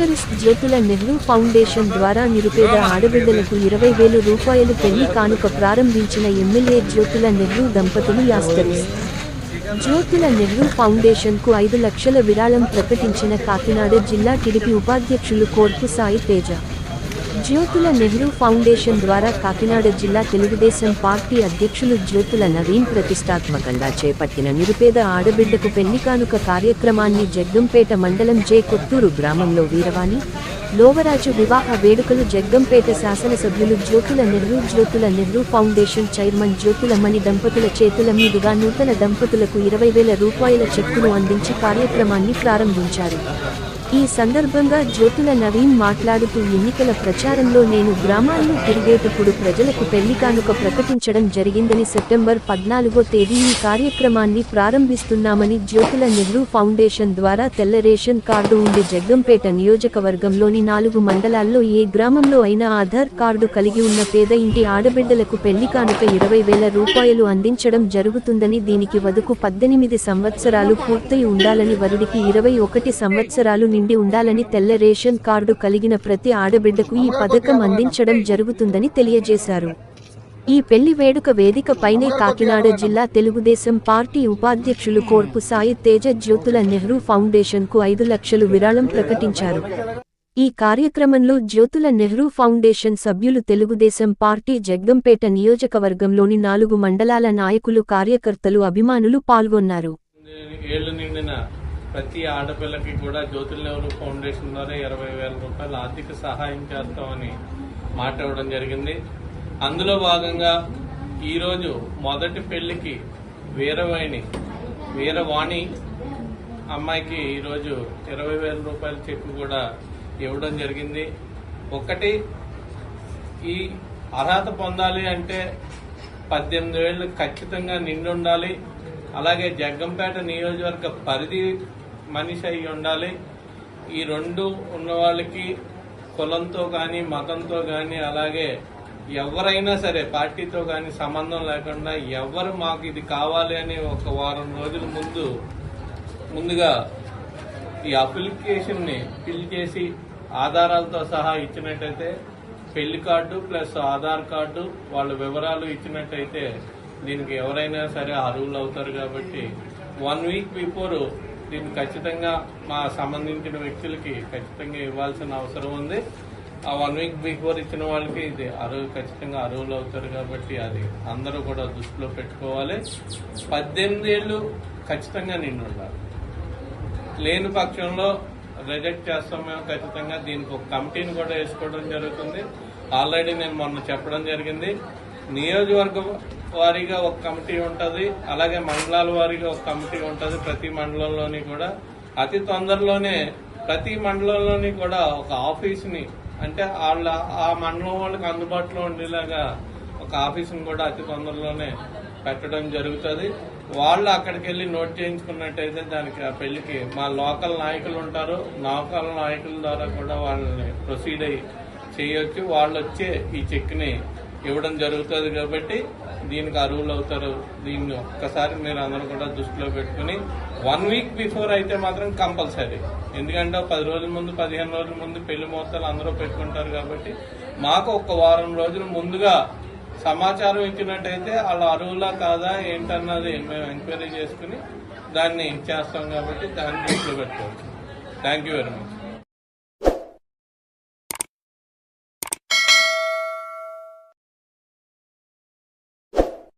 Asterisk Jyothula Nehru foundation ద్వారా నిరుపేద ఆడబిడ్డలకు 20,000 రూపాయలు పెళ్లి కానుక ప్రారంభించిన ఎమ్మెల్యే జ్యోతుల నెహ్రూ దంపతులు. యాస్టరిస్క్ జ్యోతుల నెహ్రూ ఫౌండేషన్కు 5 లక్షల విరాళం ప్రకటించిన కాకినాడ జిల్లా టీడీపీ ఉపాధ్యక్షులు కోర్పు సాయి తేజ. జ్యోతుల నెహ్రూ ఫౌండేషన్ ద్వారా కాకినాడ జిల్లా తెలుగుదేశం పార్టీ అధ్యక్షులు జ్యోతుల నవీన్ ప్రతిష్టాత్మకంగా చేపట్టిన నిరుపేద ఆడబిడ్డకు పెళ్లి కానుక కార్యక్రమాన్ని జగ్గంపేట మండలం జే కొత్తూరు గ్రామంలో వీరవాణి లోవరాజు వివాహ వేడుకలు. జగ్గంపేట శాసనసభ్యులు జ్యోతుల నెహ్రూ ఫౌండేషన్ చైర్మన్ జ్యోతుల మణి దంపతుల చేతుల మీదుగా నూతన దంపతులకు 20,000 రూపాయల చెక్కును అందించి కార్యక్రమాన్ని ప్రారంభించారు. ఈ సందర్భంగా జ్యోతుల నవీన్ మాట్లాడుతూ, ఎన్నికల ప్రచారంలో నేను గ్రామాలను తిరిగేటప్పుడు ప్రజలకు పెళ్లి కానుక ప్రకటించడం జరిగిందని, సెప్టెంబర్ 14వ తేదీ ఈ కార్యక్రమాన్ని ప్రారంభిస్తున్నామని. జ్యోతుల నెహ్రూ ఫౌండేషన్ ద్వారా తెల్ల రేషన్ కార్డు ఉండి జగ్గంపేట నియోజకవర్గంలోని 4 మండలాల్లో ఏ గ్రామంలో అయినా ఆధార్ కార్డు కలిగి ఉన్న పేద ఇంటి ఆడబిడ్డలకు పెళ్లి కానుక 20,000 రూపాయలు అందించడం జరుగుతుందని, దీనికి వధుకు 18 సంవత్సరాలు పూర్తయి ఉండాలని, వరుడికి 21 సంవత్సరాలు నిండి ఉండాలని, తెల్ల రేషన్ కార్డు కలిగిన ప్రతి ఆడబిడ్డకు ఈ పథకం అందించడం జరుగుతుందని తెలియజేశారు. ఈ పెళ్లి వేడుక వేదిక పైనే కాకినాడ జిల్లా తెలుగుదేశం పార్టీ ఉపాధ్యక్షులు కోర్పు సాయి తేజ జ్యోతుల నెహ్రూ ఫౌండేషన్కు 5 లక్షలు విరాళం ప్రకటించారు. ఈ కార్యక్రమంలో జ్యోతుల నెహ్రూ ఫౌండేషన్ సభ్యులు, తెలుగుదేశం పార్టీ జగ్గంపేట నియోజకవర్గంలోని 4 మండలాల నాయకులు, కార్యకర్తలు, అభిమానులు పాల్గొన్నారు. ప్రతి ఆడపిల్లకి కూడా జ్యోతుల నెహ్రూ ఫౌండేషన్ ద్వారా 20,000 రూపాయల ఆర్థిక సహాయం చేస్తామని మాట ఇవ్వడం జరిగింది. అందులో భాగంగా ఈరోజు మొదటి పెళ్లికి వీరవాణి అమ్మాయికి ఈరోజు 20,000 రూపాయల చెక్కు కూడా ఇవ్వడం జరిగింది. ఒకటి, ఈ అర్హత పొందాలి అంటే 18 ఏళ్ళు ఖచ్చితంగా నిండి ఉండాలి. అలాగే జగ్గంపేట నియోజకవర్గ పరిధి మనిషి అయి ఉండాలి. ఈ 2 ఉన్న వాళ్ళకి కులంతో కానీ మతంతో కానీ, అలాగే ఎవరైనా సరే పార్టీతో కానీ సంబంధం లేకుండా ఎవరు మాకు ఇది కావాలి అని ఒక వారం రోజుల ముందుగా ఈ అప్లికేషన్ని ఫిల్ చేసి ఆధారాలతో సహా ఇచ్చినట్టయితే, పెళ్లి కార్డు ప్లస్ ఆధార్ కార్డు వాళ్ళ వివరాలు ఇచ్చినట్టయితే దీనికి ఎవరైనా సరే అర్హులు అవుతారు. కాబట్టి 1 వీక్ బిఫోర్ దీన్ని ఖచ్చితంగా మా సంబంధించిన వ్యక్తులకి ఖచ్చితంగా ఇవ్వాల్సిన అవసరం ఉంది. ఆ 1 వీక్ బిఫోర్ ఇచ్చిన వాళ్ళకి ఇది ఖచ్చితంగా అర్హులు అవుతారు. కాబట్టి అది అందరూ కూడా దృష్టిలో పెట్టుకోవాలి. 18 ఏళ్ళు ఖచ్చితంగా నిండి ఉండాలి. లేని పక్షంలో రిజెక్ట్ చేస్తాం మేము ఖచ్చితంగా. దీనికి ఒక కమిటీని కూడా వేసుకోవడం జరుగుతుంది. ఆల్రెడీ నేను మొన్న చెప్పడం జరిగింది. నియోజకవర్గ వారీగా ఒక కమిటీ ఉంటుంది, అలాగే మండలాల వారీగా ఒక కమిటీ ఉంటుంది. ప్రతి మండలంలోని కూడా అతి తొందరలోనే ప్రతి మండలంలోని కూడా ఒక ఆఫీస్ని, అంటే ఆ మండలం వాళ్ళకి అందుబాటులో ఉండేలాగా ఒక ఆఫీస్ని కూడా అతి తొందరలోనే పెట్టడం జరుగుతుంది. వాళ్ళు అక్కడికి వెళ్ళి నోట్ చేయించుకున్నట్టయితే దానికి ఆ పెళ్లికి మా లోకల్ నాయకులు ఉంటారు, లోకల్ నాయకుల ద్వారా కూడా వాళ్ళని ప్రొసీడ్ అయ్యి చేయొచ్చు. వాళ్ళు వచ్చే ఈ చెక్ని ఇవ్వడం జరుగుతుంది. కాబట్టి దీనికి అర్హులు అవుతారు. దీన్ని ఒక్కసారి మీరు అందరూ కూడా దృష్టిలో పెట్టుకుని 1 వీక్ బిఫోర్ అయితే మాత్రం కంపల్సరీ. ఎందుకంటే 10 రోజుల ముందు 15 రోజుల ముందు పెళ్లి ముహూర్తాలు అందరూ పెట్టుకుంటారు. కాబట్టి మాకు ఒక వారం రోజుల ముందుగా సమాచారం ఇచ్చినట్టయితే వాళ్ళ అర్హులా కాదా ఏంటన్నది మేము ఎంక్వైరీ చేసుకుని దాన్ని చేస్తాం. కాబట్టి దాన్ని దృష్టిలో పెట్టుకోవచ్చు. Thank you very much.